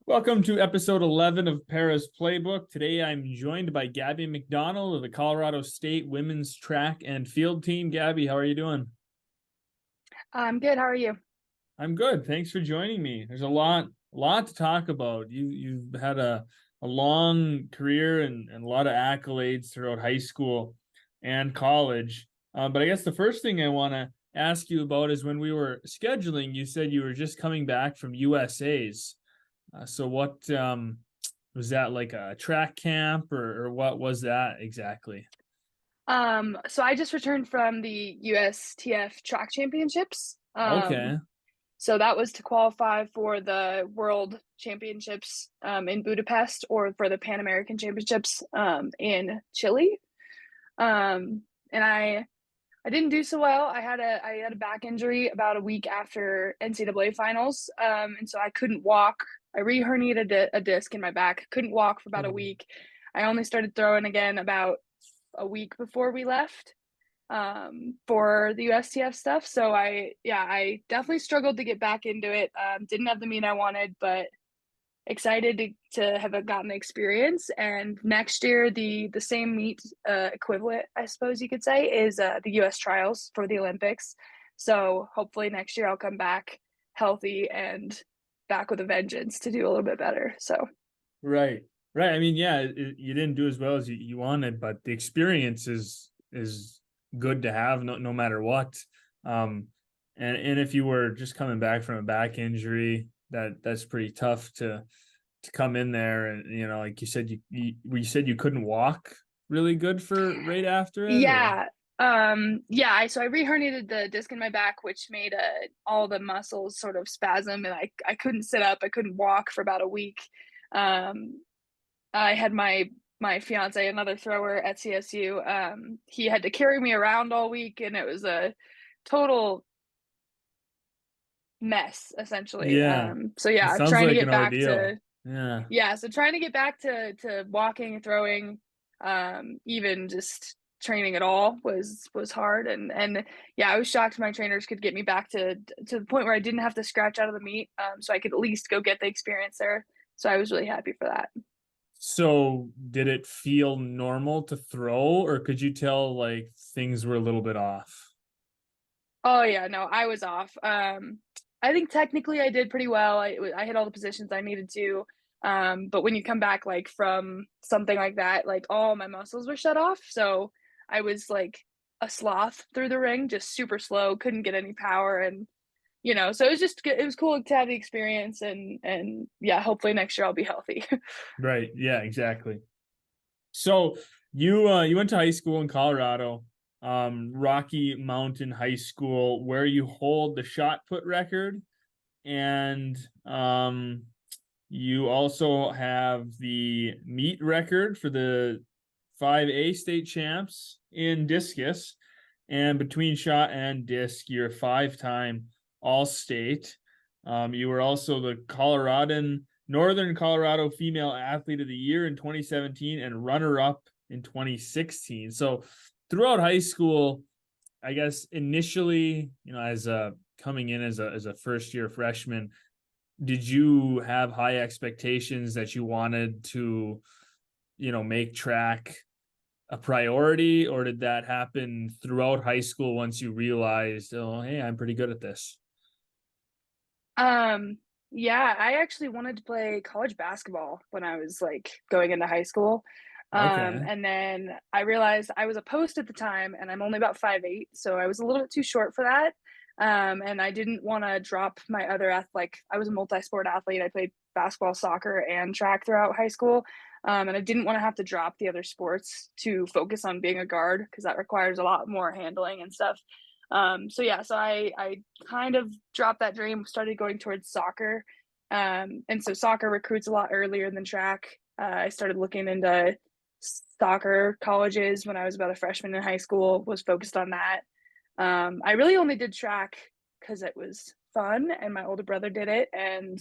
Welcome to episode 11 of Pera's Playbook. Today I'm joined by Gabi McDonald of the Colorado State women's track and field team. Gabi, how are you doing? I'm good. How are you? I'm good. Thanks for joining me. There's a lot to talk about. You've had a long career and a lot of accolades throughout high school and college. But I guess the first thing I want to ask you about is when we were scheduling, you said you were just coming back from USA's. So what was that, like a track camp, or what was that exactly? So I just returned from the USTF track championships. Okay. So that was to qualify for the World Championships in Budapest or for the Pan American Championships in Chile. And I didn't do so well. I had a back injury about a week after NCAA finals. And so I couldn't walk. I re-herniated a disc in my back. Couldn't walk for about a Oh. week. I only started throwing again about a week before we left for the USTF stuff. So I definitely struggled to get back into it. Didn't have the meet I wanted, but excited to have gotten the experience. And next year, the same meet equivalent, I suppose you could say, is the U.S. trials for the Olympics. So hopefully next year I'll come back healthy and back with a vengeance to do a little bit better. So Right. Right. I mean, yeah, you didn't do as well as you wanted, but the experience is good to have no matter what. Um, and if you were just coming back from a back injury, that's pretty tough to come in there, and like you said, you said you couldn't walk really good for right after it, or yeah, so I re-herniated the disc in my back, which made all the muscles sort of spasm, and I couldn't sit up, I couldn't walk for about a week. Um, I had my fiance, another thrower at CSU. He had to carry me around all week, and it was a total mess, essentially. yeah, So it yeah, sounds trying to like an get back ordeal. to Yeah. yeah, so trying to get back to walking and throwing, even just training at all was hard. And yeah, I was shocked my trainers could get me back to the point where I didn't have to scratch out of the meet, so I could at least go get the experience there. So I was really happy for that. So did it feel normal to throw, or could you tell like things were a little bit off? Oh yeah, no, I was off. I think technically I did pretty well. I hit all the positions I needed to. But when you come back like from something like that, like all my muscles were shut off, so I was like a sloth through the ring, just super slow, couldn't get any power, and so it was cool to have the experience, and yeah, hopefully next year I'll be healthy. Right. Yeah, exactly. So you went to high school in Colorado, Rocky Mountain High School, where you hold the shot put record, and you also have the meet record for the 5A state champs in discus. And between shot and disc, you're a five-time All-State. You were also the Northern Colorado Female Athlete of the Year in 2017 and runner-up in 2016. So throughout high school, I guess initially, as a coming in as a first year freshman, did you have high expectations that you wanted to, make track a priority, or did that happen throughout high school once you realized, oh, hey, I'm pretty good at this? Um, yeah, I actually wanted to play college basketball when I was like going into high school. Okay. And then I realized I was a post at the time and I'm only about 5'8", so I was a little bit too short for that. And I didn't want to drop my other like I was a multi-sport athlete. I played basketball, soccer, and track throughout high school. And I didn't want to have to drop the other sports to focus on being a guard because that requires a lot more handling and stuff. So yeah, so I kind of dropped that dream, started going towards soccer. And so soccer recruits a lot earlier than track. I started looking into soccer colleges when I was about a freshman in high school, was focused on that. I really only did track because it was fun and my older brother did it and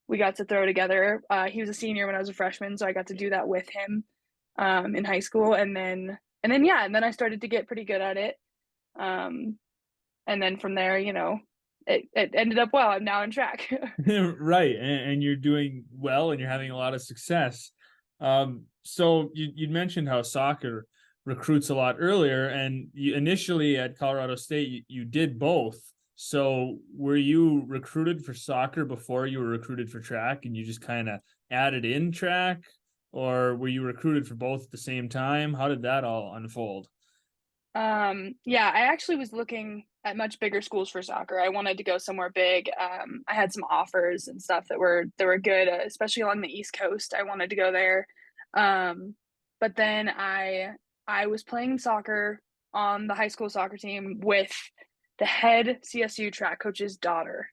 we got to throw together. He was a senior when I was a freshman, so I got to do that with him in high school. And then I started to get pretty good at it. Um, and then from there, it ended up well. I'm now in track. Right, and you're doing well, and you're having a lot of success. So you mentioned how soccer recruits a lot earlier, and you initially at Colorado State you did both. So were you recruited for soccer before you were recruited for track, and you just kind of added in track, or were you recruited for both at the same time? How did that all unfold? Yeah, I actually was looking at much bigger schools for soccer. I wanted to go somewhere big. I had some offers and stuff that were good, especially along the East Coast. I wanted to go there. But then I was playing soccer on the high school soccer team with the head CSU track coach's daughter.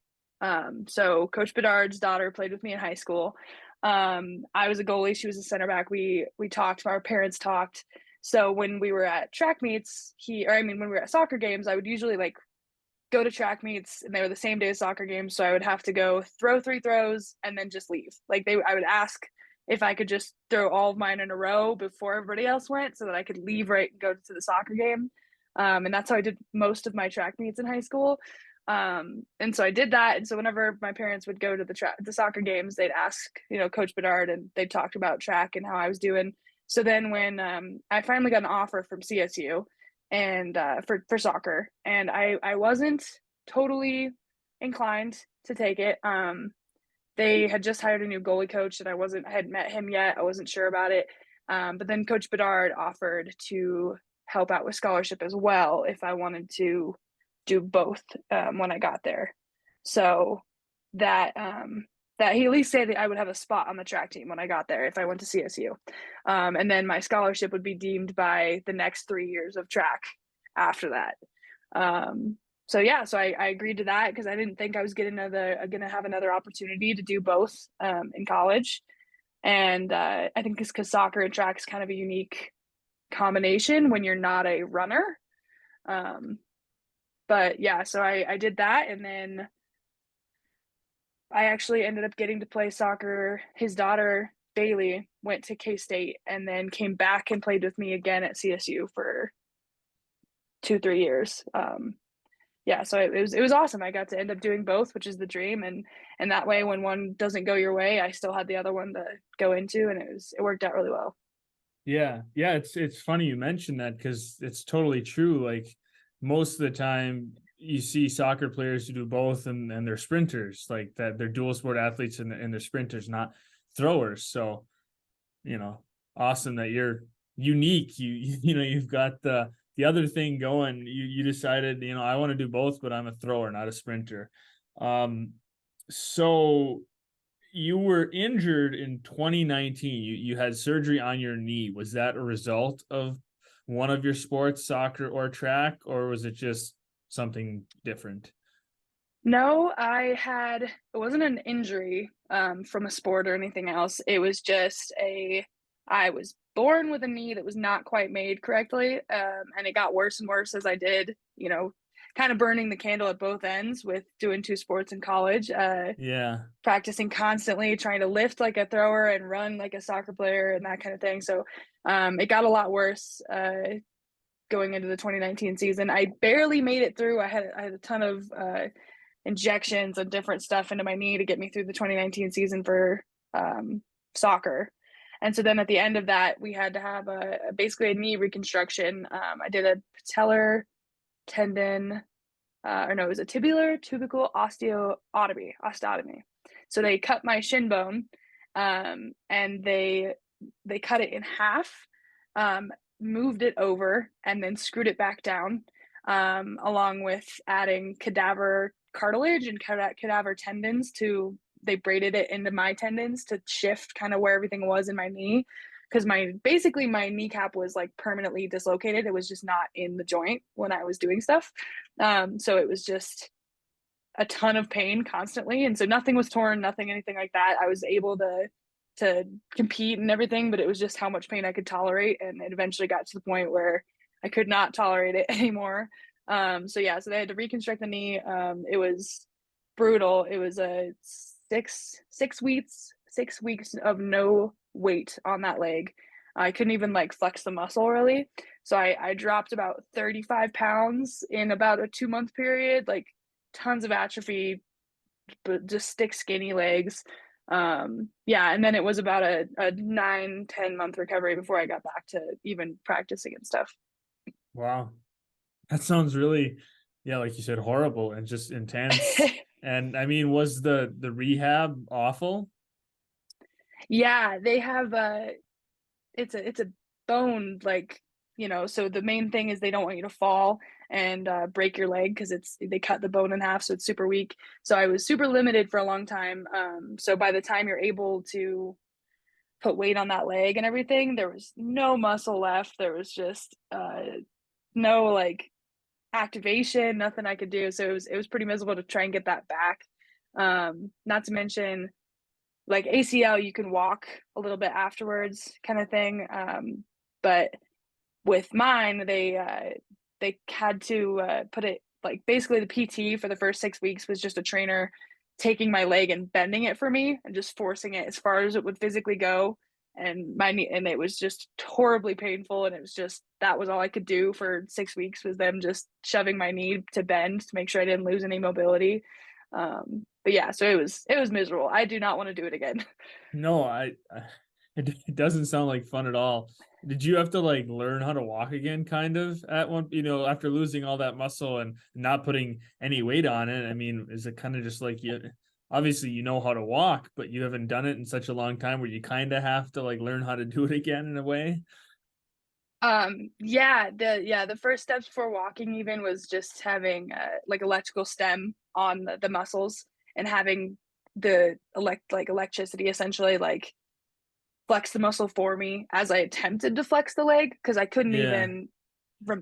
So Coach Bedard's daughter played with me in high school. I was a goalie, she was a center back. We talked, our parents talked. So when we were at track meets, when we were at soccer games, I would usually like go to track meets and they were the same day as soccer games. So I would have to go throw 3 throws and then just leave. I would ask if I could just throw all of mine in a row before everybody else went so that I could leave right and go to the soccer game. And that's how I did most of my track meets in high school. And so I did that. And so whenever my parents would go to the soccer games, they'd ask, Coach Bedard, and they talked about track and how I was doing. So then when I finally got an offer from CSU and for soccer, and I wasn't totally inclined to take it. They had just hired a new goalie coach, and I hadn't met him yet. I wasn't sure about it. But then Coach Bedard offered to help out with scholarship as well if I wanted to do both when I got there. So that that he at least said that I would have a spot on the track team when I got there if I went to CSU. And then my scholarship would be deemed by the next 3 years of track after that. So yeah, so I agreed to that because I didn't think I was gonna have another opportunity to do both in college. And I think it's because soccer and track is kind of a unique combination when you're not a runner. Um, but yeah, so I did that, and then I actually ended up getting to play soccer. His daughter, Bailey, went to K-State and then came back and played with me again at CSU for 2-3 years. Yeah, so it was awesome. I got to end up doing both, which is the dream, and that way when one doesn't go your way, I still had the other one to go into, and it worked out really well. Yeah, yeah, it's funny you mentioned that because it's totally true. Like most of the time you see soccer players who do both and they're sprinters, like that they're dual sport athletes and they're sprinters, not throwers. So, you know, awesome that you're unique. You've got the other thing going. You decided, I want to do both, but I'm a thrower, not a sprinter. So you were injured in 2019. You had surgery on your knee. Was that a result of one of your sports, soccer or track, or was it just something different? No, it wasn't an injury from a sport or anything else. It was just I was born with a knee that was not quite made correctly. And it got worse and worse as I did, kind of burning the candle at both ends with doing 2 sports in college. Yeah. Practicing constantly, trying to lift like a thrower and run like a soccer player and that kind of thing. So it got a lot worse going into the 2019 season. I barely made it through. I had a ton of injections and different stuff into my knee to get me through the 2019 season for soccer. And so then at the end of that, we had to have basically a knee reconstruction. I did a patellar tendon, or no, it was a tubical osteotomy. So they cut my shin bone, and they cut it in half, moved it over, and then screwed it back down, along with adding cadaver cartilage and cadaver tendons they braided it into my tendons to shift kind of where everything was in my knee. Because my kneecap was like permanently dislocated. It was just not in the joint when I was doing stuff. So it was just a ton of pain constantly. And so nothing was torn, anything like that. I was able to compete and everything, but it was just how much pain I could tolerate. And it eventually got to the point where I could not tolerate it anymore. So they had to reconstruct the knee. It was brutal. It was a 6 weeks of no weight on that leg. I couldn't even like flex the muscle really. So I dropped about 35 pounds in about a 2-month period, like tons of atrophy, but just stick skinny legs. Yeah, and then it was about a 9-10 month recovery before I got back to even practicing and stuff. Wow. That sounds really, yeah, like you said, horrible and just intense. And I mean, was the rehab awful? Yeah, they have it's a bone, like, so the main thing is they don't want you to fall and break your leg because they cut the bone in half, so it's super weak. So I was super limited for a long time. So by the time you're able to put weight on that leg and everything, there was no muscle left. There was just no like activation, nothing I could do. So it was pretty miserable to try and get that back. Not to mention like ACL, you can walk a little bit afterwards, kind of thing. But with mine, they had to put it like basically the PT for the first 6 weeks was just a trainer taking my leg and bending it for me and just forcing it as far as it would physically go. And my knee, and it was just horribly painful. And it was just that was all I could do for 6 weeks was them just shoving my knee to bend to make sure I didn't lose any mobility. But yeah, so it was miserable. I do not want to do it again. No, it doesn't sound like fun at all. Did you have to like learn how to walk again, kind of at one, after losing all that muscle and not putting any weight on it? I mean, is it kind of just like you, obviously you know how to walk, but you haven't done it in such a long time where you kind of have to like learn how to do it again in a way? The first steps for walking even was just having like electrical stem on the muscles and having the electricity essentially like flex the muscle for me as I attempted to flex the leg because I couldn't Yeah. even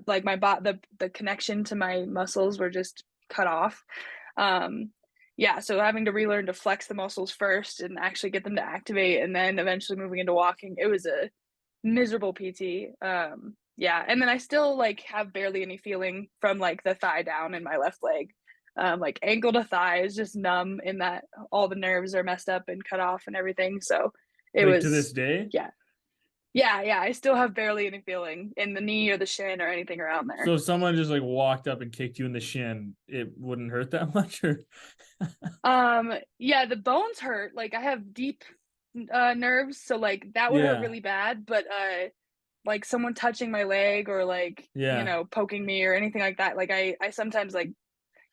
like the connection to my muscles were just cut off. Um, yeah, so having to relearn to flex the muscles first and actually get them to activate and then eventually moving into walking, it was a miserable PT. Yeah, and then I still like have barely any feeling from like the thigh down in my left leg. Like ankle to thigh is just numb in that all the nerves are messed up and cut off and everything. So it Like to this was, day? yeah, yeah. I still have barely any feeling in the knee or the shin or anything around there. So if someone just like walked up and kicked you in the shin, it wouldn't hurt that much, or Yeah, the bones hurt. Like I have deep nerves, so like that would hurt yeah, really bad. But like someone touching my leg or like yeah. poking me or anything like that, like I sometimes like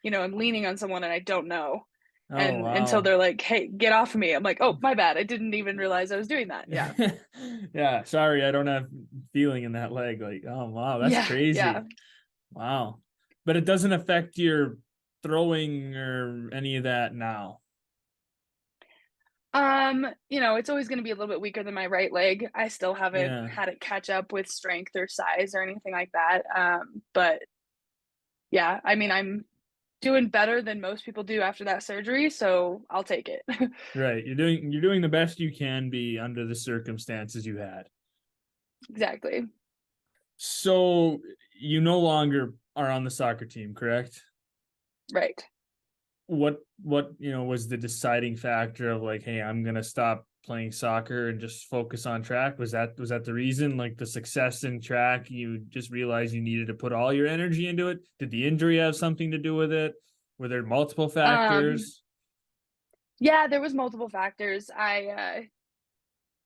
I'm leaning on someone and I don't know, Oh and until wow. they're like, "Hey, get off of me," I'm like, "Oh, my bad. I didn't even realize I was doing that." Yeah, Yeah, sorry, I don't have feeling in that leg. Like, oh wow, that's yeah. crazy. Wow. But it doesn't affect your throwing or any of that now. It's always going to be a little bit weaker than my right leg. I still haven't Yeah. had it catch up with strength or size or anything like that. But yeah, I mean, I'm doing better than most people do after that surgery, so I'll take it. Right. You're doing the best you can be under the circumstances you had. Exactly. So you no longer are on the soccer team, correct? Right. What was the deciding factor of like, hey, I'm gonna stop playing soccer and just focus on track? Was that the reason? Like the success in track, you just realized you needed to put all your energy into it? Did the injury have something to do with it? Were there multiple Um, factors? yeah, there was multiple factors. I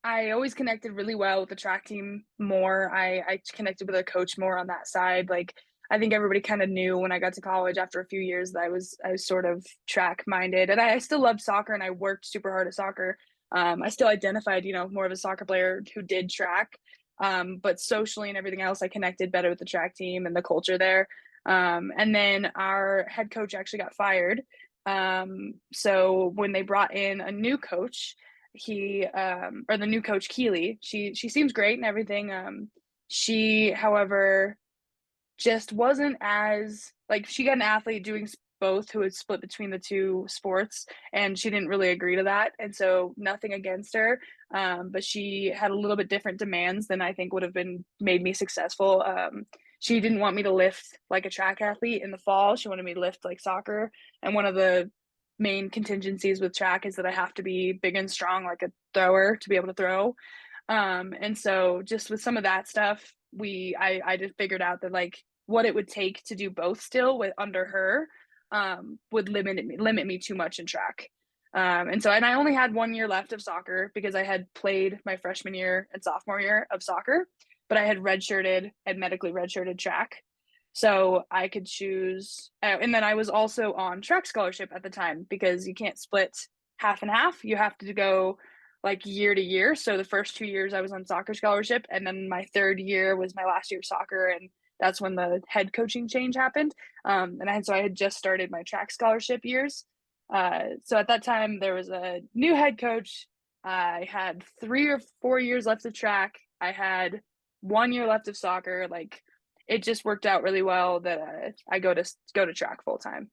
always connected really well with the track team more. I connected with a coach more on that side. Like I think everybody kind of knew when I got to college after a few years that I was sort of track minded, and I still loved soccer and I worked super hard at soccer. I still identified, more of a soccer player who did track, but socially and everything else, I connected better with the track team and the culture there. And then our head coach actually got fired. So when they brought in a new coach, he or the new coach Keely. She seems great and everything. She, however, just wasn't as like she got an athlete doing both who had split between the two sports, and she didn't really agree to that. And so nothing against her, but she had a little bit different demands than I think would have been made me successful. She didn't want me to lift like a track athlete in the fall. She wanted me to lift like soccer, and one of the main contingencies with track is that I have to be big and strong like a thrower to be able to throw. And so just with some of that stuff, I just figured out that like what it would take to do both still with under her. would limit me too much in track. And I only had 1 year left of soccer because I had played my freshman year and sophomore year of soccer, but I had redshirted and medically redshirted track. So I could choose. And then I was also on track scholarship at the time because you can't split half and half. You have to go like year to year. So the first 2 years I was on soccer scholarship, and then my third year was my last year of soccer. And that's when the head coaching change happened. So I had just started my track scholarship years. So at that time, there was a new head coach. I had 3 or 4 years left of track. I had 1 year left of soccer. Like, it just worked out really well that I go to track full time.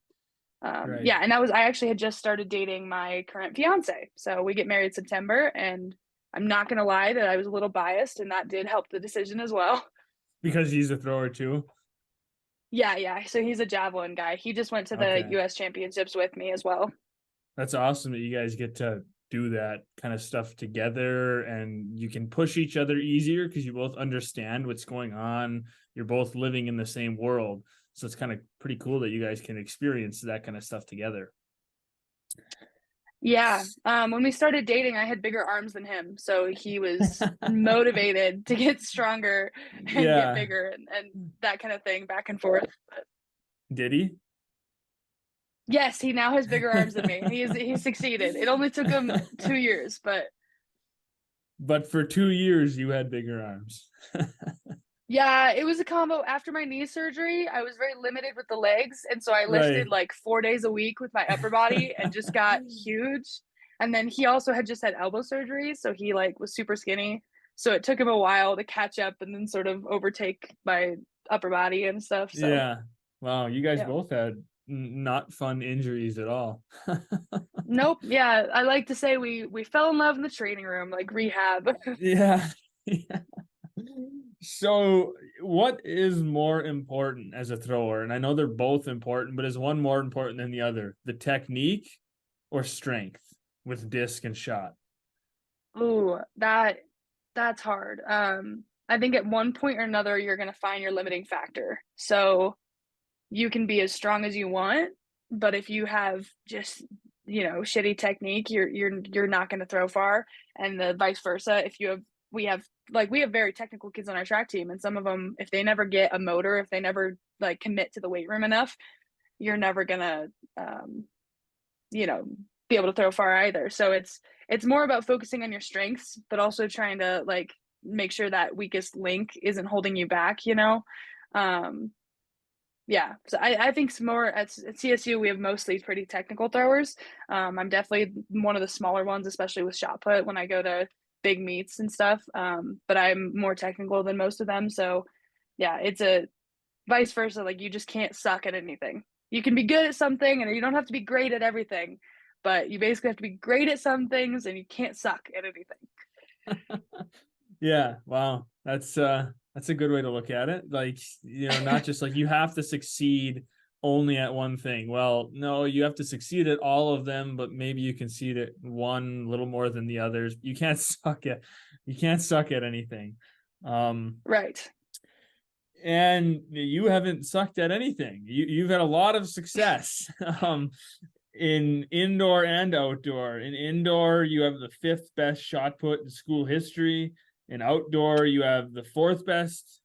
Right. Yeah, and I actually had just started dating my current fiance. So we get married September, and I'm not gonna lie that I was a little biased, and that did help the decision as well. Because he's a thrower too. Yeah. So he's a javelin guy. He just went to the Okay. U.S. championships with me as well. That's awesome that you guys get to do that kind of stuff together, and you can push each other easier because you both understand what's going on. You're both living in the same world. So it's kind of pretty cool that you guys can experience that kind of stuff together. Yeah. When we started dating, I had bigger arms than him, so he was motivated to get stronger and get Yeah. bigger and that kind of thing, back and forth. But Did he? yes, he now has bigger arms than me. He succeeded. It only took him 2 years, but But for 2 years, you had bigger arms. yeah, it was a combo. After my knee surgery, I was very limited with the legs, and so I lifted Right. like 4 days a week with my upper body and just got huge. And then he also had just had elbow surgery, so he like was super skinny. So it took him a while to catch up and then sort of overtake my upper body and stuff. So Yeah. Wow. You guys yeah. both had not fun injuries at all. Nope. Yeah, I like to say we fell in love in the training room, like rehab. Yeah. Yeah. So, what is more important as a thrower? And I know they're both important, but is one more important than the other? The technique or strength with disc and shot? Ooh, that's hard. I think at one point or another you're gonna find your limiting factor. So you can be as strong as you want, but if you have just, shitty technique, you're not going to throw far, and the vice versa. If you have we have very technical kids on our track team, and some of them, if they never get a motor, if they never like commit to the weight room enough, you're never going to you know be able to throw far either. So it's more about focusing on your strengths, but also trying to like make sure that weakest link isn't holding you back. um yeah, so I think some more at CSU we have mostly pretty technical throwers. I'm definitely one of the smaller ones, especially with shot put when I go to big meets and stuff. But I'm more technical than most of them. So yeah, it's a vice versa. Like, you just can't suck at anything. You can be good at something, and you don't have to be great at everything. But you basically have to be great at some things, and you can't suck at anything. Yeah, wow. That's a good way to look at it. Like, not just like you have to succeed only at one thing. Well, no, you have to succeed at all of them, but maybe you can succeed at one a little more than the others. You can't suck at anything. Right. And you haven't sucked at anything. You've had a lot of success. In indoor and outdoor. In indoor, you have the 5th best shot put in school history. In outdoor, you have the 4th best.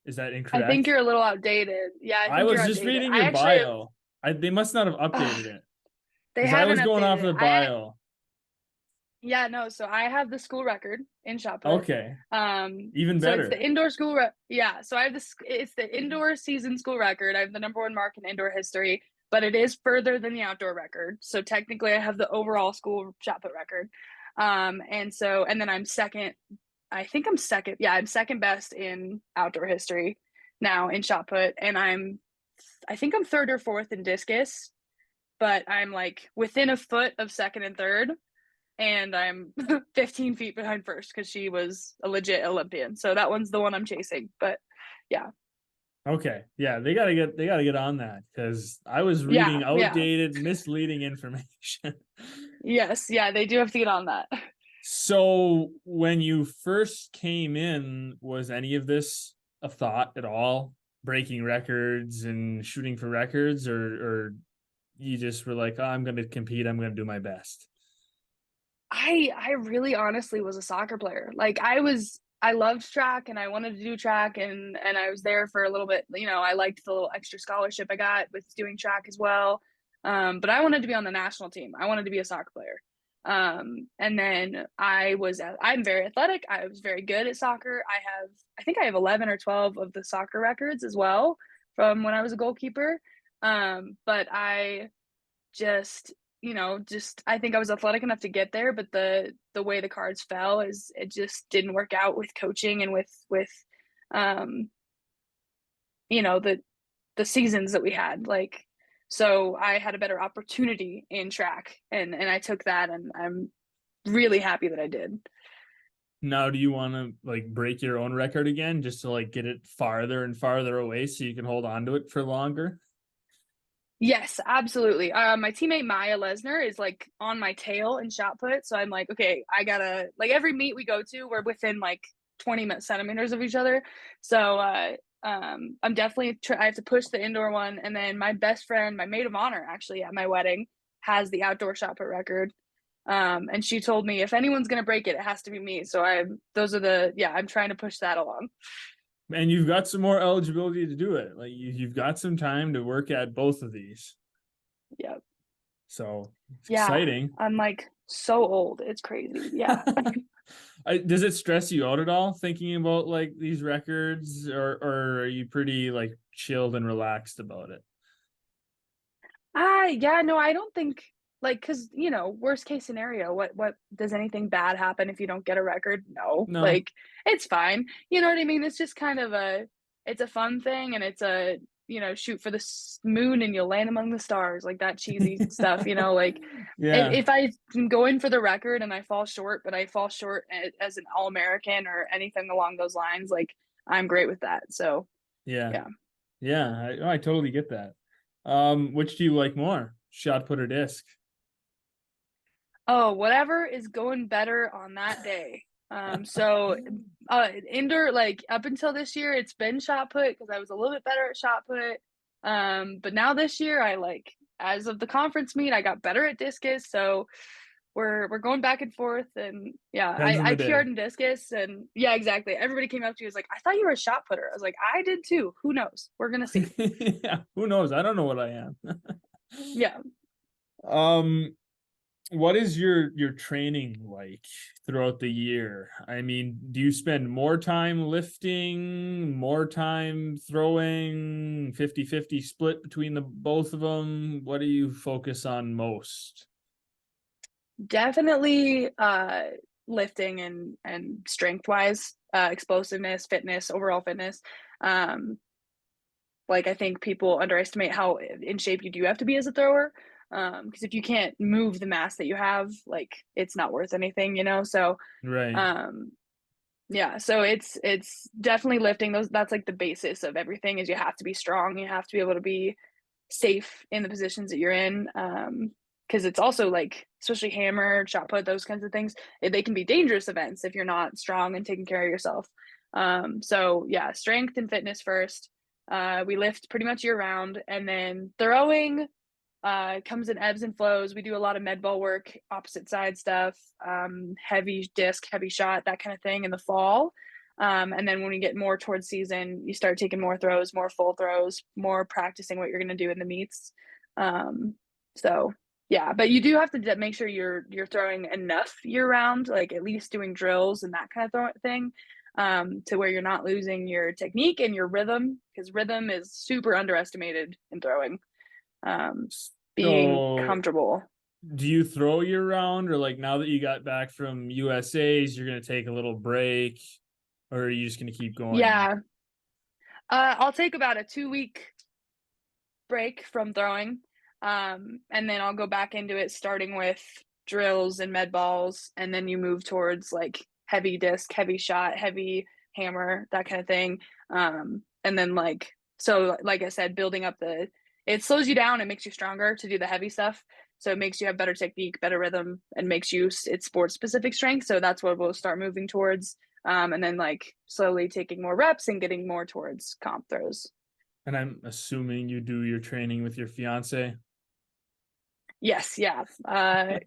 Is that I think incorrect? you're a little outdated. Yeah, I I think you're was just outdated. reading I your actually have, bio. They must not have updated it they because I haven't was going updated off of it. the bio. Yeah, no, so I have the school record in shot put. Okay, even So it's better. the indoor yeah, so it's the indoor season school record. I have the number one mark in indoor history, but it is further than the outdoor record. So technically I have the overall school shot put record. And then I'm second. I think I'm second. Yeah, I'm second best in outdoor history now in shot put, and I think I'm third or fourth in discus, but I'm like within a foot of second and third, and I'm 15 feet behind first because she was a legit Olympian. So that one's the one I'm chasing. But yeah, Okay, yeah, they gotta get on that because I was reading yeah, outdated, misleading information. yes, yeah, they do have to get on that. So when you first came in, was any of this a thought at all? Breaking records and shooting for records, or you just were like, oh, I'm going to compete. I'm going to do my best? I really honestly was a soccer player. Like I loved track and I wanted to do track and I was there for a little bit. You know, I liked the little extra scholarship I got with doing track as well. But I wanted to be on the national team. I wanted to be a soccer player. And then I'm very athletic. I was very good at soccer. I think I have 11 or 12 of the soccer records as well from when I was a goalkeeper. But I just just I think I was athletic enough to get there, but the way the cards fell is it just didn't work out with coaching and with um the seasons that we had. Like, so I had a better opportunity in track and I took that, and I'm really happy that I did. Now, do you want to like break your own record again just to like get it farther and farther away so you can hold on to it for longer? Yes, absolutely. My teammate Maya Lesnar is like on my tail in shot put, so I'm like, okay, I gotta like every meet we go to, we're within like 20 centimeters of each other. So I'm definitely I have to push the indoor one, and then my best friend, my maid of honor, actually at my wedding, has the outdoor shot put record. And she told me if anyone's gonna break it, it has to be me. So I'm trying to push that along. And you've got some more eligibility to do it. Like you've got some time to work at both of these. Yep. So it's Yeah. exciting. I'm like so old. It's crazy. Yeah. Does it stress you out at all thinking about like these records, or are you pretty like chilled and relaxed about it? Yeah, no, I don't think like because worst case scenario, what does anything bad happen if you don't get a record? No, No. like it's fine. You know what I mean? It's just kind of it's a fun thing, and it's a shoot for the moon and you'll land among the stars, like that cheesy stuff. Like Yeah. if I can go in for the record and I fall short, but I fall short as an All American or anything along those lines, like I'm great with that. So Yeah. yeah. Yeah. I totally get that. Which do you like more? Shot put or disc? Oh, whatever is going better on that day. So indoor, like up until this year, it's been shot put because I was a little bit better at shot put. But now this year, I like as of the conference meet, I got better at discus. So we're going back and forth, and yeah, Depends on I the day. PR'd in discus, and yeah, exactly. Everybody came up to me was like, "I thought you were a shot putter." I was like, "I did too. Who knows? We're gonna see." Yeah. Who knows? I don't know what I am. Yeah. um, what is your training like throughout the year? I mean, do you spend more time lifting, more time throwing, 50-50 split between the both of them? What do you focus on most? Definitely lifting and strength wise, explosiveness, fitness, overall fitness. Um like I think people underestimate how in shape you do have to be as a thrower. Because if you can't move the mass that you have, like it's not worth anything. So Right. um yeah, so it's definitely lifting those. That's like the basis of everything is you have to be strong, you have to be able to be safe in the positions that you're in. Because it's also like, especially hammer, shot put, those kinds of things, they can be dangerous events if you're not strong and taking care of yourself. So yeah, strength and fitness first. We lift pretty much year round, and then throwing comes in ebbs and flows. We do a lot of med ball work, opposite side stuff, heavy disc, heavy shot, that kind of thing in the fall. And then when we get more towards season, you start taking more throws, more full throws, more practicing what you're going to do in the meets. Um, so yeah, but you do have to make sure you're throwing enough year round, like at least doing drills and that kind of thing, to where you're not losing your technique and your rhythm, because rhythm is super underestimated in throwing. Um, being So comfortable. do you throw year round, or like now that you got back from USA's, you're gonna take a little break, or are you just gonna keep going? Yeah. I'll take about a 2 week break from throwing. And then I'll go back into it starting with drills and med balls, and then you move towards like heavy disc, heavy shot, heavy hammer, that kind of thing. And then like I said, building up it slows you down and makes you stronger to do the heavy stuff. So it makes you have better technique, better rhythm, and makes you it's sport specific strength. So that's what we'll start moving towards. And then like slowly taking more reps and getting more towards comp throws. And I'm assuming you do your training with your fiance. Yes, yeah.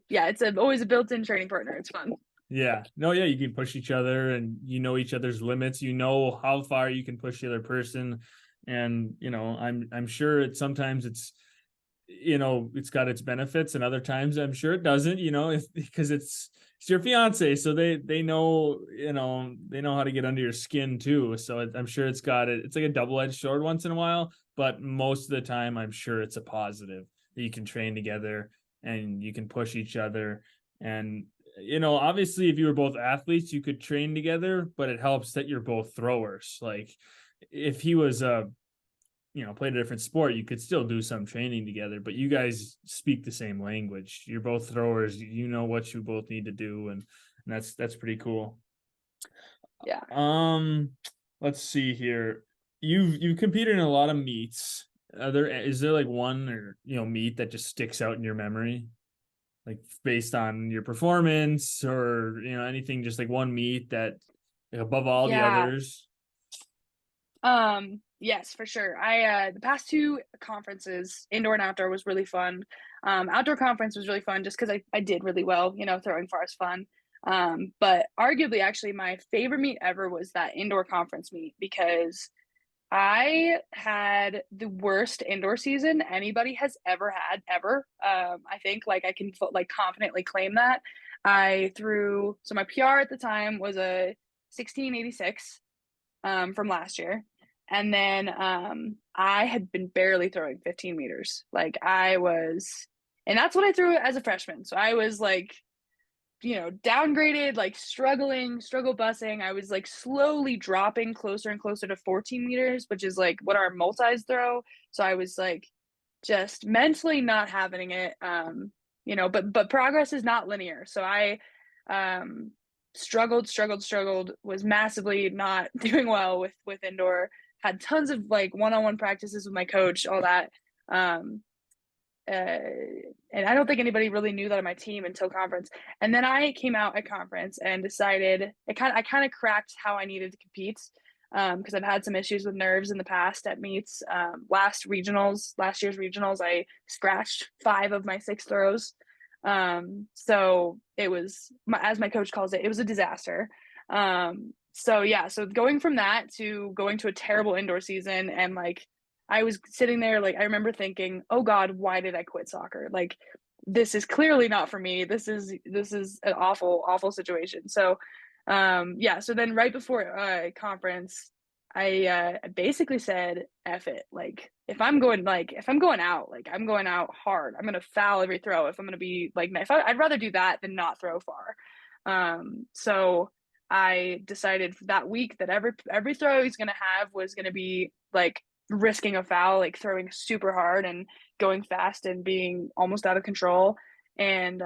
Yeah, it's always a built-in training partner. It's fun. Yeah. No, yeah, you can push each other and you know each other's limits. You know how far you can push the other person. And, I'm sure sometimes it's got its benefits and other times I'm sure it doesn't, because it's your fiance. So they know, they know how to get under your skin too. So I'm sure it's like a double-edged sword once in a while, but most of the time I'm sure it's a positive that you can train together and you can push each other. And obviously, if you were both athletes, you could train together, but it helps that you're both throwers. Like, if he was played a different sport, you could still do some training together, but you guys speak the same language. You're both throwers, you know what you both need to do, and that's pretty cool. Yeah. Let's see here. You've competed in a lot of meets. Is there like one or meet that just sticks out in your memory? Like based on your performance or anything, just like one meet that above all the Yeah. others. Yes, for sure. I the past two conferences, indoor and outdoor, was really fun. Outdoor conference was really fun just because I did really well, throwing far is fun. But arguably actually my favorite meet ever was that indoor conference meet because I had the worst indoor season anybody has ever had ever. I think like I can like confidently claim that. So my PR at the time was a 1686 from last year. And then I had been barely throwing 15 meters. Like and that's what I threw as a freshman. So I was like, downgraded, like struggle busing. I was like slowly dropping closer and closer to 14 meters, which is like what our multis throw. So I was like just mentally not having it. But progress is not linear. So I struggled, was massily not doing well with indoor, had tons of like one-on-one practices with my coach, all that. And I don't think anybody really knew that on my team until conference. And then I came out at conference and decided I kind of cracked how I needed to compete because I've had some issues with nerves in the past at meets. Last year's regionals, I scratched 5 of my 6 throws. So it was, as my coach calls it was a disaster. So going from that to going to a terrible indoor season and like I was sitting there, like, I remember thinking, oh God, why did I quit soccer? Like, this is clearly not for me. This is an awful, awful situation. So, so then right before conference, I basically said, F it. Like, if I'm going out, like, I'm going out hard. I'm going to foul every throw. If I'm going to be like, I'd rather do that than not throw far. So I decided that week that every throw he's going to have was going to be like, risking a foul, like throwing super hard and going fast and being almost out of control and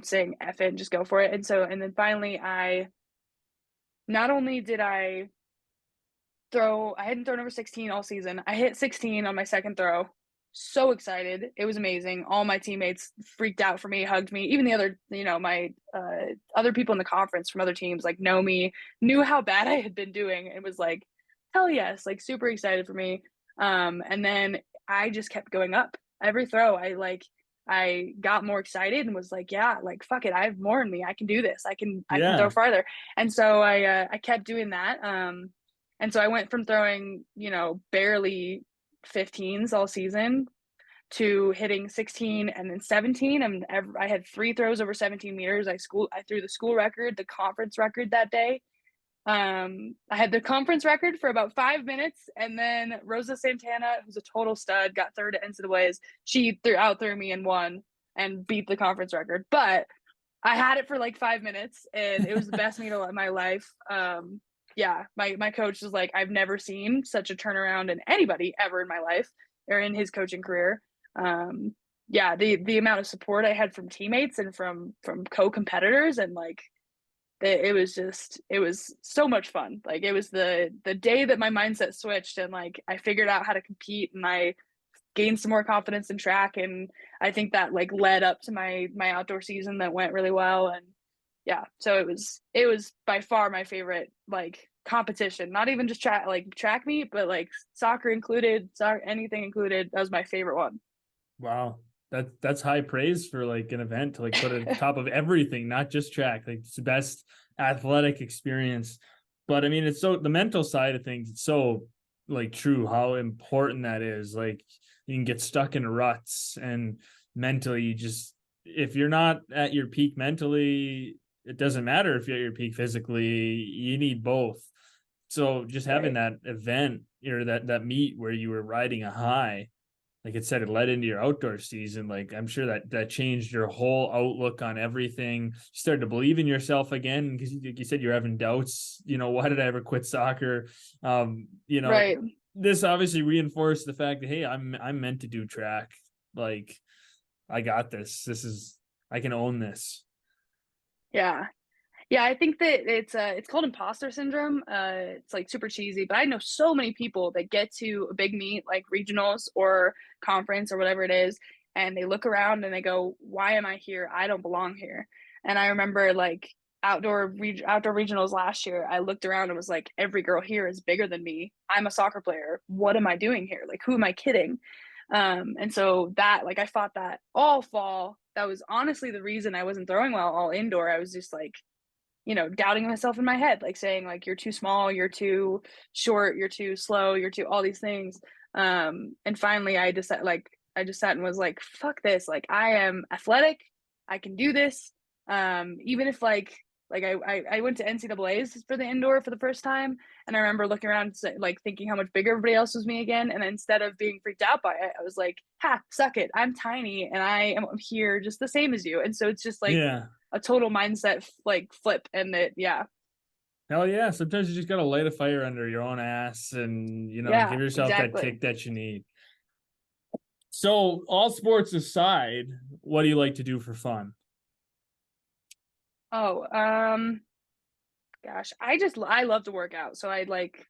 saying F it and just go for it. And then finally not only did I hadn't thrown over 16 all season. I hit 16 on my second throw. So excited. It was amazing. All my teammates freaked out for me, hugged me. Even the other, my other people in the conference from other teams like know me, knew how bad I had been doing. It was like, hell yes, like super excited for me. And then I just kept going up every throw. I got more excited and was like, yeah, like fuck it, I have more in me. I can do this. I can throw farther. And so I kept doing that. And so I went from throwing, barely 15s all season to hitting 16 and then 17. And I had 3 throws over 17 meters. I threw the school record, the conference record that day. I had the conference record for about 5 minutes, and then Rosa Santana, who's a total stud, got third at NCAA's. She outthrew me and won and beat the conference record. But I had it for like 5 minutes, and it was the best meet of my life. My coach was like, I've never seen such a turnaround in anybody ever in my life or in his coaching career. The amount of support I had from teammates and from co-competitors and like it was so much fun. Like it was the day that my mindset switched and like I figured out how to compete and I gained some more confidence in track, and I think that like led up to my outdoor season that went really well. And yeah, so it was by far my favorite like competition, not even just track meet, but like soccer included, anything included. That was my favorite one. Wow. that's high praise for like an event to like put it at the top of everything, not just track. Like it's the best athletic experience. But I mean, it's so the mental side of things, it's so like true how important that is. Like you can get stuck in ruts and mentally you just if you're not at your peak mentally, it doesn't matter if you're at your peak physically, you need both. So just having Right. that event or that meet where you were riding a high, like it said, it led into your outdoor season. Like I'm sure that changed your whole outlook on everything. You started to believe in yourself again because you said you're having doubts. Why did I ever quit soccer? You know, Right. this obviously reinforced the fact that hey, I'm meant to do track. Like I got this. I can own this. Yeah. Yeah, I think that it's called imposter syndrome. It's like super cheesy, but I know so many people that get to a big meet like regionals or conference or whatever it is, and they look around and they go, "Why am I here? I don't belong here." And I remember like outdoor regionals last year, I looked around and was like, "Every girl here is bigger than me. I'm a soccer player. What am I doing here? Like, who am I kidding?" And so that like I fought that all fall. That was honestly the reason I wasn't throwing well all indoor. I was just like doubting myself in my head, like saying like you're too small, you're too short, you're too slow, you're too all these things. And finally I just sat and was like, fuck this. Like I am athletic, I can do this. Even if I went to NCAA's for the indoor for the first time, and I remember looking around like thinking how much bigger everybody else was me again. And instead of being freaked out by it, I was like, ha, suck it. I'm tiny and I am here just the same as you. And so it's just like Yeah. a total mindset like flip and that yeah. Hell yeah. Sometimes you just gotta light a fire under your own ass and Yeah, give yourself that exactly. kick that you need. So all sports aside, what do you like to do for fun? Oh, gosh, I love to work out. So I like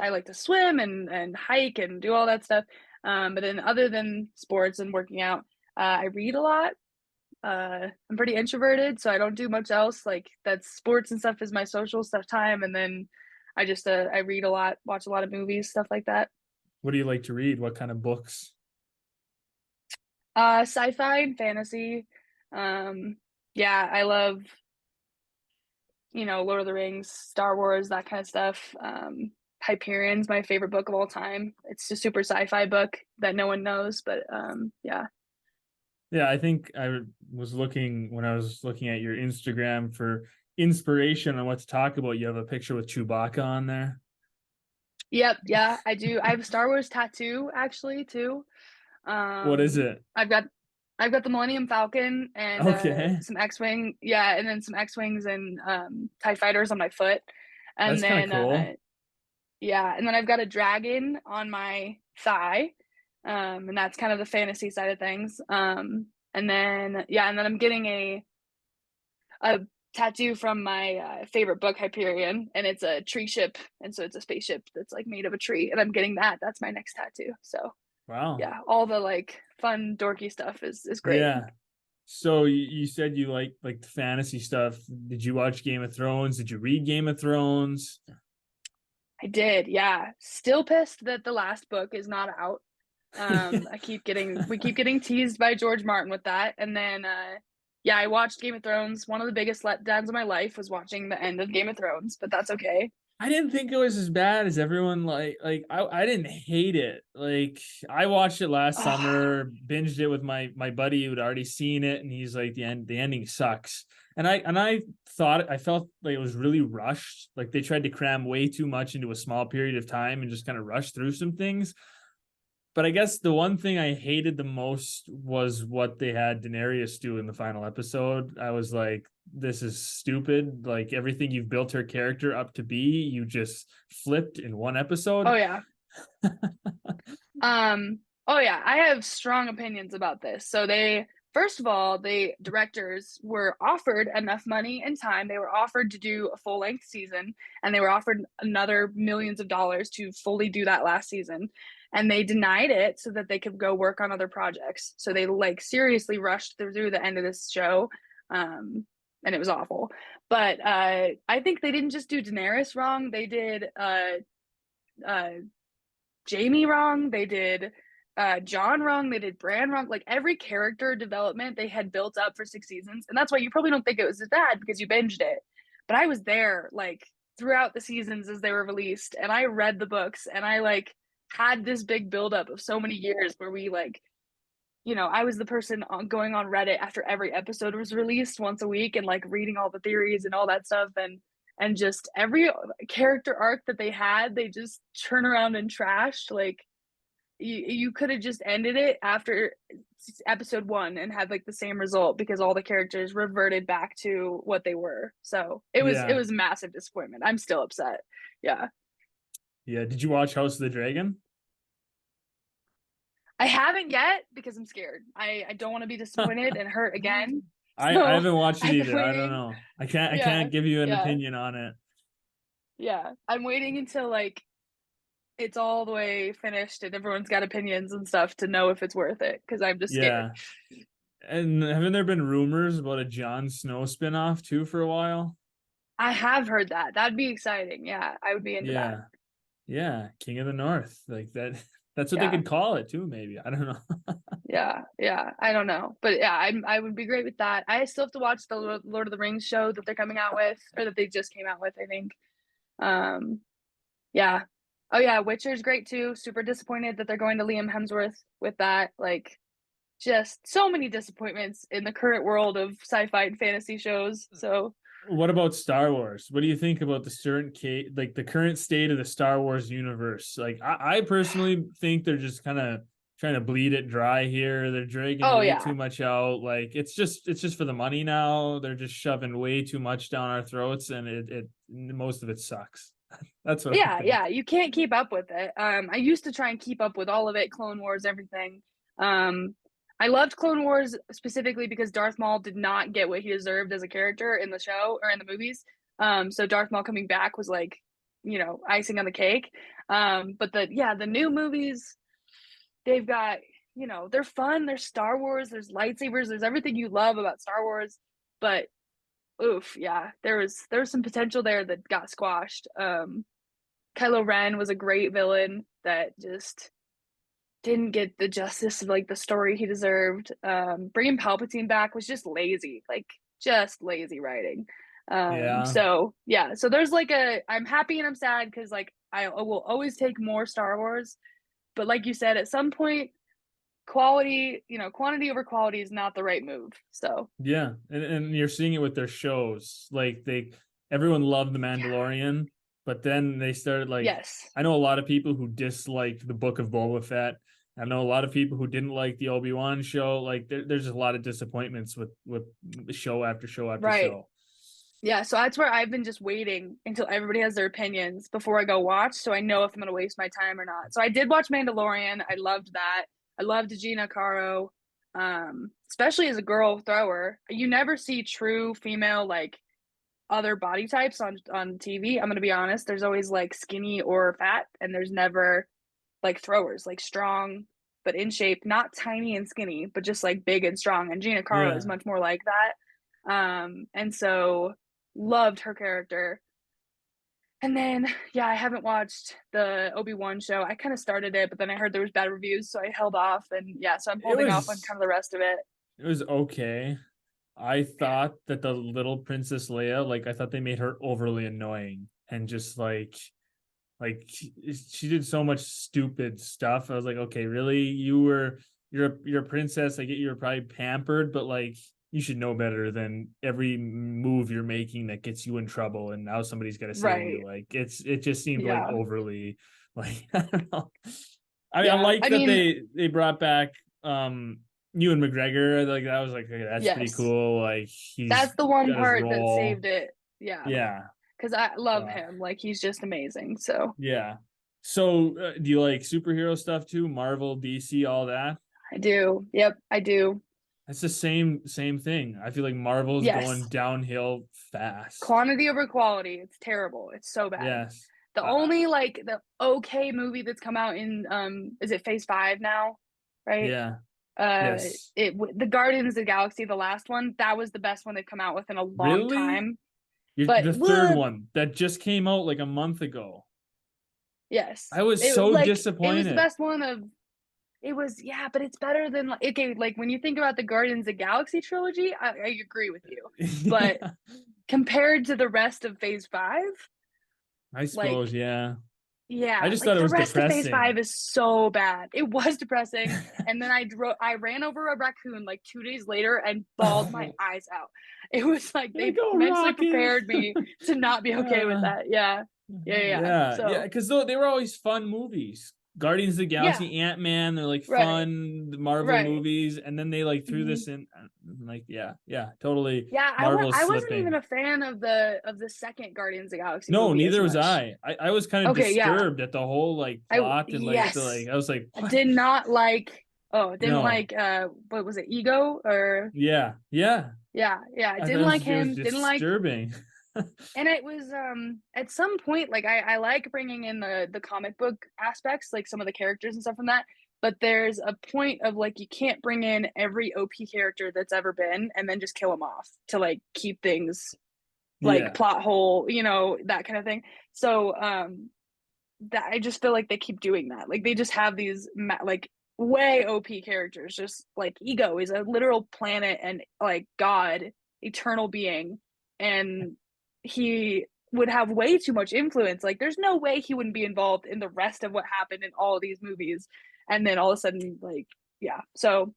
to swim and hike and do all that stuff. But then other than sports and working out, I read a lot. I'm pretty introverted, so I don't do much else. Like that's sports and stuff is my social stuff time, and then I read a lot, watch a lot of movies, stuff like that. What do you like to read? What kind of books? Sci-fi and fantasy. Yeah, I love Lord of the Rings, Star Wars, that kind of stuff. Hyperion's my favorite book of all time. It's a super sci-fi book that no one knows, but yeah. Yeah, I think I was looking when I was looking at your Instagram for inspiration on what to talk about. You have a picture with Chewbacca on there. Yep, yeah, I do. I have a Star Wars tattoo actually too. What is Um, it? I've got I've got the Millennium Falcon and Okay. some X-wing, yeah, and then some X-wings and TIE fighters on my foot, and That's kind of then cool. yeah, and then I've got a dragon on my thigh, and that's kind of the fantasy side of things. And then yeah, and then I'm getting a tattoo from my favorite book, Hyperion, and it's a tree ship, and so it's a spaceship that's like made of a tree, and I'm getting that. That's my next tattoo. So Wow. yeah, all the like fun dorky stuff is great. Yeah. So you said you like the fantasy stuff. Did you watch Game of Thrones? Did you read Game of Thrones? I did, yeah. Still pissed that the last book is not out. We keep getting teased by George Martin with that. And then yeah, I watched Game of Thrones. One of the biggest letdowns of my life was watching the end of Game of Thrones, but that's okay. I didn't think it was as bad as everyone I didn't hate it. Like I watched it last Oh, summer, binged it with my buddy who'd already seen it, and he's like the ending sucks. I felt like it was really rushed. Like they tried to cram way too much into a small period of time and just kind of rush through some things. But I guess the one thing I hated the most was what they had Daenerys do in the final episode. I was like, this is stupid. Like everything you've built her character up to be, you just flipped in one oh episode. yeah. Oh yeah, I have strong opinions about this. So they first of all, the directors were offered enough money and time. They were offered to do a full-length season, and they were offered another millions of dollars to fully do that last season. And they denied it so that they could go work on other projects. So they like seriously rushed through the end of this show. And it was awful. But I think they didn't just do Daenerys wrong. They did uh Jamie wrong. They did John wrong, they did Bran wrong. Like every character development they had built up for 6 seasons, and that's why you probably don't think it was as bad because you binged it. But I was there like throughout the seasons as they were released, and I read the books, and I like had this big buildup of so many years where we like, I was the person going on Reddit after every episode was released once a week and like reading all the theories and all that stuff, and just every character arc that they had, they just turn around and trashed. Like you could have just ended it after episode 1 and had like the same result because all the characters reverted back to what they were. So it was massive disappointment. I'm still upset. Yeah. Yeah. Did you watch House of the Dragon? I haven't yet because I'm scared. I don't want to be disappointed and hurt again. I haven't watched it either. I don't know. I can't give you an opinion on it. Yeah. I'm waiting until like it's all the way finished and everyone's got opinions and stuff to know if it's worth it because I'm just scared. And haven't there been rumors about a Jon Snow spinoff too for a while? I have heard that. That'd be exciting. Yeah, I would be into that. Yeah, King of the North. Like that. That's what they could call it too, maybe. I don't know. Yeah. I don't know. But yeah, I would be great with that. I still have to watch the Lord of the Rings show that they're coming out with, or that they just came out with, I think. Yeah. Oh yeah, Witcher's great too. Super disappointed that they're going to Liam Hemsworth with that. Like, just so many disappointments in the current world of sci-fi and fantasy shows. So what about Star Wars? What do you think about the current state of the Star Wars universe? Like I personally think they're just kind of trying to bleed it dry here. They're dragging way too much out. Like it's just for the money now. They're just shoving way too much down our throats, and it most of it sucks. That's what I think. Yeah, you can't keep up with it. I used to try and keep up with all of it, Clone Wars, everything. I loved Clone Wars specifically because Darth Maul did not get what he deserved as a character in the show or in the movies. So Darth Maul coming back was like, icing on the cake. But the new movies, they've got, they're fun. There's Star Wars, there's lightsabers, there's everything you love about Star Wars. But oof, yeah, there was some potential there that got squashed. Kylo Ren was a great villain that just didn't get the justice of like the story he deserved. Bringing Palpatine back was just lazy, like just lazy writing. So there's like I'm happy and I'm sad because like I will always take more Star Wars, but like you said, at some point, quantity over quality is not the right move. So and you're seeing it with their shows. Like everyone loved The Mandalorian, but then they started like I know a lot of people who disliked the Book of Boba Fett. I know a lot of people who didn't like the Obi-Wan show. Like there's just a lot of disappointments with show after show after show. Yeah, so that's where I've been just waiting until everybody has their opinions before I go watch, so I know if I'm going to waste my time or not. So I did watch Mandalorian. I loved that. I loved Gina Carano, especially as a girl thrower. You never see true female like other body types on TV. I'm going to be honest. There's always like skinny or fat, and there's never like throwers, like strong but in shape, not tiny and skinny, but just like big and strong. And Gina Carano is much more like that. And so loved her character. And then I haven't watched the Obi-Wan show. I kind of started it, but then I heard there was bad reviews, so I held off. And so I'm holding off on kind of the rest of it. It was okay. I thought that the little Princess Leia, like I thought they made her overly annoying and just like she did so much stupid stuff. I was like, okay, really? You're a princess. I get you're probably pampered, but like you should know better than every move you're making that gets you in trouble. And now somebody's got to save you. Like it just seemed like overly like I don't know. I like that they brought back Ewan McGregor. Like that was like okay, that's pretty cool. Like that's the one part that saved it. Yeah. Because I love him. Like, he's just amazing. So, So, do you like superhero stuff too? Marvel, DC, all that? I do. Yep, I do. It's the same thing. I feel like Marvel's going downhill fast. Quantity over quality. It's terrible. It's so bad. Yes. The only, like, the okay movie that's come out in, is it Phase 5 now? Right? Yeah. Yes. The Guardians of the Galaxy, the last one, that was the best one they've come out with in a long time. But the third one that just came out like a month ago. Yes. I was so disappointed. It was the best one of It was, yeah, but it's better than like, okay, like when you think about the Guardians of the Galaxy trilogy, I agree with you. But Yeah, compared to the rest of Phase 5, I like suppose, yeah. I yeah, just like thought it the was rest of Phase depressing. 5 is so bad. It was depressing. And then I ran over a raccoon like 2 days later and bawled my Oh, eyes out. It was like like, they oh, mentally Rocket. prepared me to not be okay with that. Yeah. Yeah. Yeah. Yeah, So because they were always fun movies. Guardians of the yeah, Galaxy, Ant-Man, they're like right. fun Marvel Right. movies, and then they like threw Hmm. this in, like, yeah, totally. Yeah, Marvel's I wasn't even slipping. a fan of the second Guardians of the Galaxy No, movie as neither was much. I. I was kind of Okay, yeah. disturbed at the whole like plot and like the Yes. like. I was like, I what? did not like didn't No. like what was it, Ego or Yeah, yeah. yeah, I I thought didn't like it was him, didn't like disturbing. and it was at some point like I like bringing in the comic book aspects, like some of the characters and stuff from that, but there's a point of like you can't bring in every OP character that's ever been and then just kill them off to like keep things like Yeah, plot hole, that kind of thing. So that I just feel like they keep doing that. Like they just have these like way OP characters. Just like Ego is a literal planet and like god, eternal being, and he would have way too much influence. Like there's no way he wouldn't be involved in the rest of what happened in all of these movies. And then all of a sudden, like yeah, so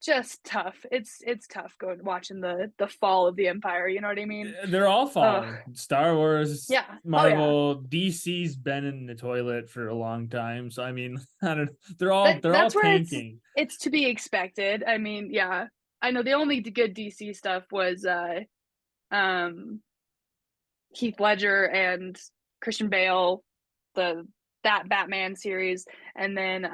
just tough. It's tough going watching the fall of the empire. You know what I mean? they're all Ugh. falling. Star Wars, Yeah. Oh yeah. Marvel, DC's been in the toilet for a long time. So I mean, I don't. They're all That's where tanking. it's to be expected. I mean, yeah. I know the only good DC stuff was um Heath Ledger and Christian Bale, the that Batman series, and then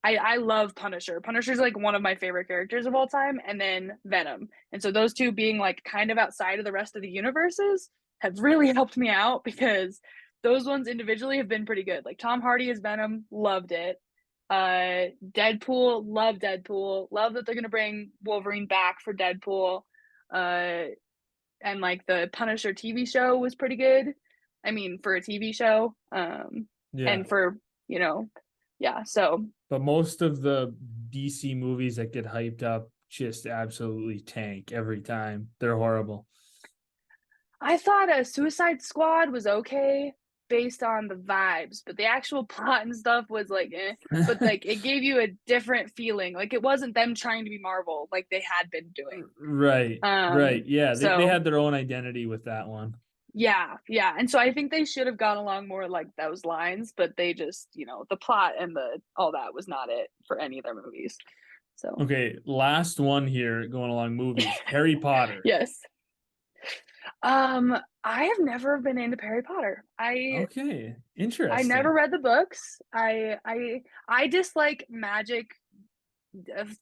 I love Punisher. Punisher's like one of my favorite characters of all time, and then Venom. And so those two being like kind of outside of the rest of the universes have really helped me out because those ones individually have been pretty good. Like Tom Hardy as Venom, loved it. Deadpool, love Deadpool. Love that they're gonna bring Wolverine back for Deadpool. Uh and like the Punisher TV show was pretty good. I mean, for a TV show. Yeah, And for, you know, yeah, so but most of the DC movies that get hyped up just absolutely tank every time. They're horrible. I thought a Suicide Squad was okay based on the vibes, but the actual plot and stuff was like, eh. But like, it gave you a different feeling. Like, it wasn't them trying to be Marvel like they had been doing. Right, right. Yeah, they So had their own identity with that one. yeah, yeah, and so I think they should have gone along more like those lines, but they just, the plot and the all that was not it for any of their movies. So Okay, last one here going along movies. Harry Potter. yes. I have never been into Harry Potter. Okay, I never interesting. read the books. I dislike magic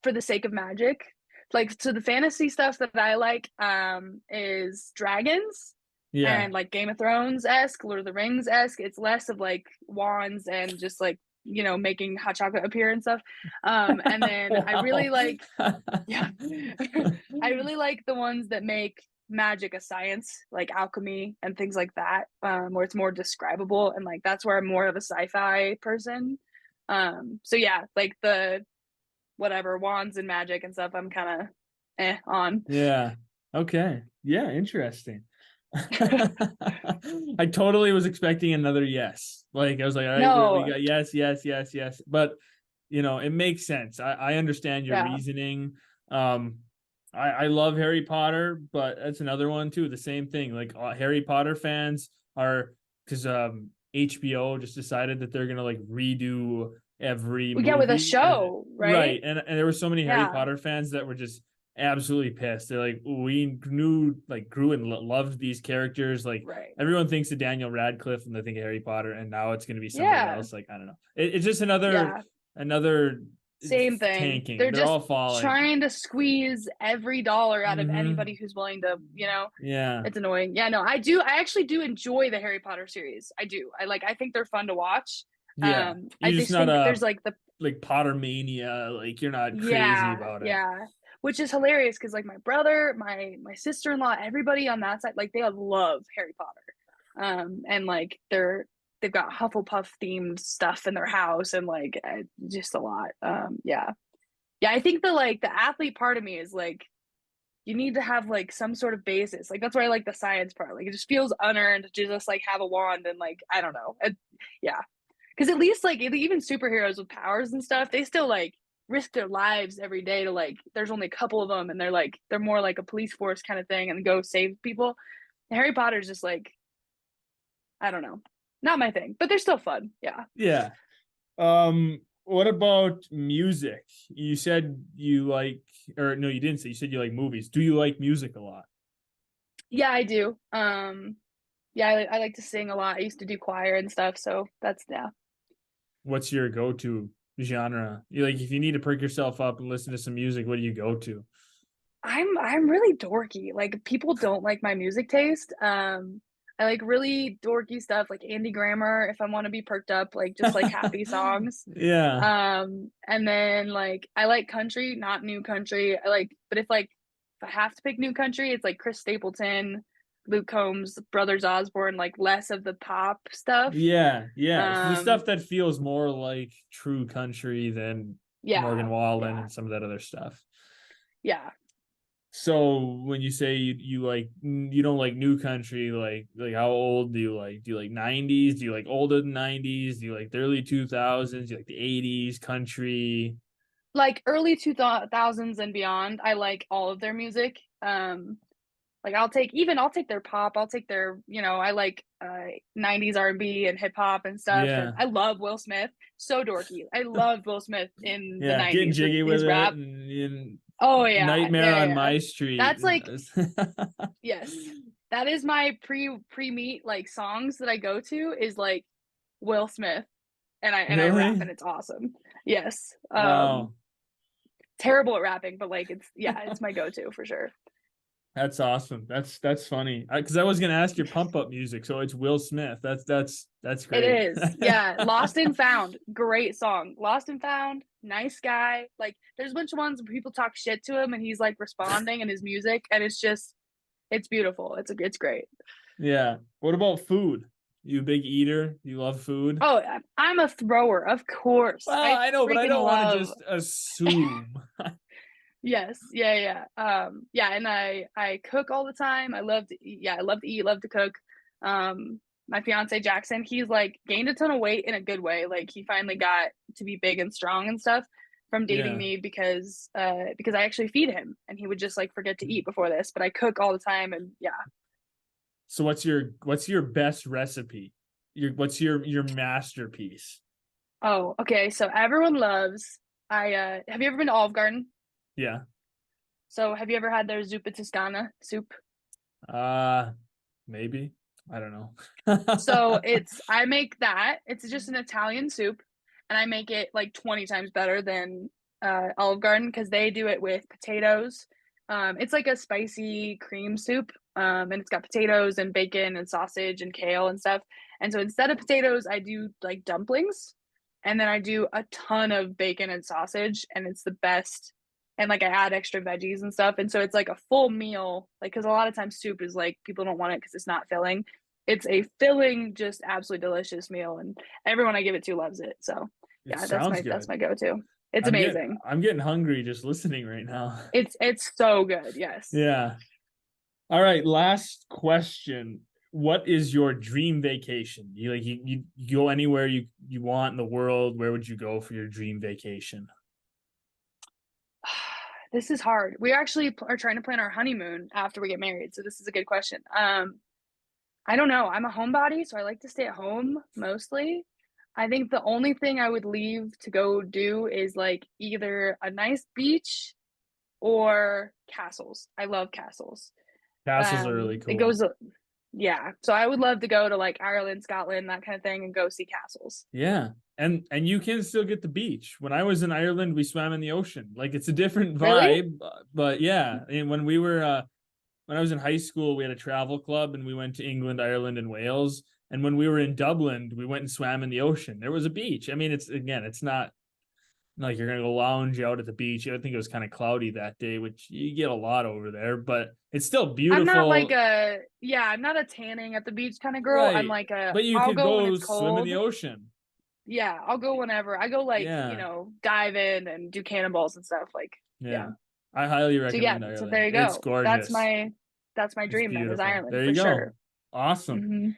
for the sake of magic. Like so the fantasy stuff that I like is dragons Yeah. and like Game of Thrones esque, Lord of the Rings esque. It's less of like wands and just like making hot chocolate appear and stuff. And then I really Wow. like yeah, I really like the ones that make magic a science, like alchemy and things like that, where it's more describable and like that's where I'm more of a sci-fi person. So yeah, like the whatever wands and magic and stuff, I'm kind of on. Yeah. Okay. Yeah, interesting. I totally was expecting another yes. Like I was like, all right, we No, got yes, yes, yes, yes. But it makes sense. I understand your yeah, reasoning. Um, I love Harry Potter, but that's another one too. The same thing. Like Harry Potter fans are because HBO just decided that they're gonna like redo every well, yeah, with a movie and show, right. right? And there were so many Harry Yeah, Potter fans that were just absolutely pissed. They're like, we knew, like, grew and loved these characters. Like, right. everyone thinks of Daniel Radcliffe and they think of Harry Potter, and now it's going to be somebody Yeah, else. Like, I don't know. It's just another same thing. tanking. They're They're just all falling. trying to squeeze every dollar out of Mm-hmm. anybody who's willing to, Yeah. it's annoying. Yeah, no, I actually do enjoy the Harry Potter series. I do. I think they're fun to watch. Yeah. I You're just just not think a there's like the like Potter mania. Like, you're not crazy yeah, about it. yeah. Which is hilarious because like my brother, my sister-in-law, everybody on that side, like they love Harry Potter. And like they're they've got Hufflepuff themed stuff in their house, and like just a lot. Yeah. Yeah, I think the athlete part of me is like you need to have like some sort of basis. Like that's why I like the science part. Like it just feels unearned to just like have a wand and like I don't know. Yeah. Because at least like even superheroes with powers and stuff, they still like risk their lives every day to like there's only a couple of them and they're more like a police force kind of thing and go save people. Harry Potter's just like I don't know. Not my thing, but they're still fun. Yeah. Yeah. What about music? You said you like, or no, you didn't say. You said you like movies. Do you like music a lot? Yeah, I do. Yeah, I like to sing a lot. I used to do choir and stuff, so that's yeah. What's your go-to genre? You like if you need to perk yourself up and listen to some music, what do you go to? I'm really dorky. Like people don't like my music taste. I like really dorky stuff like Andy Grammer if I want to be perked up, like just like happy songs. Yeah. And then like I like country, not new country. But if I have to pick new country, it's like Chris Stapleton, Luke Combs, Brothers Osborne, like less of the pop stuff. Yeah, yeah. So the Um, stuff that feels more like true country than Morgan yeah, Wallen yeah, and some of that other stuff. yeah. So when you say you like you don't like new country, like how old do you like? Do you like 90s? Do you like older than 90s? Do you like the early 2000s? Do you like the 80s country? Like early 2000s and beyond, I like all of their music. Like I'll take their pop, I'll take their, I like 90s R&B and hip hop and stuff, and Yeah. I love Will Smith. So dorky. I loved Will Smith in the Yeah, getting 90s with jiggy with his it rap. and Oh yeah. Nightmare Yeah, on yeah. My Street. That's like yes. That is my pre-meet like songs that I go to is like Will Smith and I rap and Really? it's awesome. Yes. Wow. Terrible at rapping, but like it's my go-to for sure. That's awesome. That's funny. Because I was gonna ask your pump up music, so it's Will Smith. That's It great. is. Yeah. Lost and Found. Great song. Lost and Found. Nice guy. Like there's a bunch of ones where people talk shit to him and he's like responding in his music and it's beautiful. It's great. Yeah. What about food? You a big eater? You love food? Oh, I'm a thrower, of course. Well, I I know, but I freaking don't want to love. just assume. Yes. Yeah, yeah. Yeah, and I cook all the time. I love to eat. Yeah, I love to eat, love to cook. My fiance Jackson, he's like gained a ton of weight in a good way. Like he finally got to be big and strong and stuff from dating Yeah. me because I actually feed him and he would just like forget to eat before this, but I cook all the time and yeah. So what's your best recipe? What's your masterpiece? Oh, okay. So everyone loves I have you ever been to Olive Garden? Yeah. So have you ever had their zuppa toscana soup? Uh Maybe. I don't know. So I make that. It's just an Italian soup, and I make it like 20 times better than Olive Garden because they do it with potatoes. It's like a spicy cream soup, and it's got potatoes and bacon and sausage and kale and stuff. And so instead of potatoes, I do like dumplings, and then I do a ton of bacon and sausage, and it's the best. And like I add extra veggies and stuff, and so it's like a full meal. Like because a lot of times soup is like people don't want it because it's not filling. It's a filling, just absolutely delicious meal, and everyone I give it to loves it. So It yeah, sounds that's good. my go-to. It's I'm getting amazing. I'm getting hungry just listening right now. It's so good. Yes. Yeah. All right, last question. What is your dream vacation? You go anywhere you want in the world. Where would you go for your dream vacation? This is hard. We actually are trying to plan our honeymoon after we get married, so this is a good question. I don't know. I'm a homebody, so I like to stay at home mostly. I think the only thing I would leave to go do is like either a nice beach or castles. I love castles. Castles are really It cool. goes, yeah. So I would love to go to like Ireland, Scotland, that kind of thing, and go see castles. Yeah. And you can still get the beach. When I was in Ireland, we swam in the ocean. Like it's a different Really? vibe, but yeah. And when I was in high school, we had a travel club and we went to England, Ireland, and Wales. And when we were in Dublin, we went and swam in the ocean. There was a beach. I mean, it's like you're gonna go lounge out at the beach. I think it was kind of cloudy that day, which you get a lot over there, but it's still I'm not like beautiful. I'm not a tanning at the beach kind of girl. I'm Right. like But you I'll could go when go it's swim in cold. the ocean. Yeah, I'll go whenever. I go like, Yeah. dive in and do cannonballs and stuff. Like, yeah. Yeah. I highly So yeah, recommend so there Ireland. you It's go. gorgeous. That's my It's dream then is beautiful. Ireland There for you go. sure. Awesome. Hmm.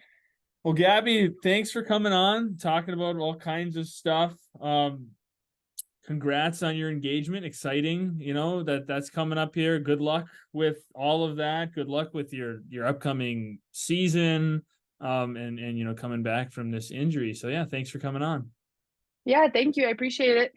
Well, Gabby, thanks for coming on, talking about all kinds of stuff. Congrats on your engagement. Exciting, that's coming up here. Good luck with all of that. Good luck with your upcoming season. And coming back from this injury. So yeah, thanks for coming on. Yeah, thank you. I appreciate it.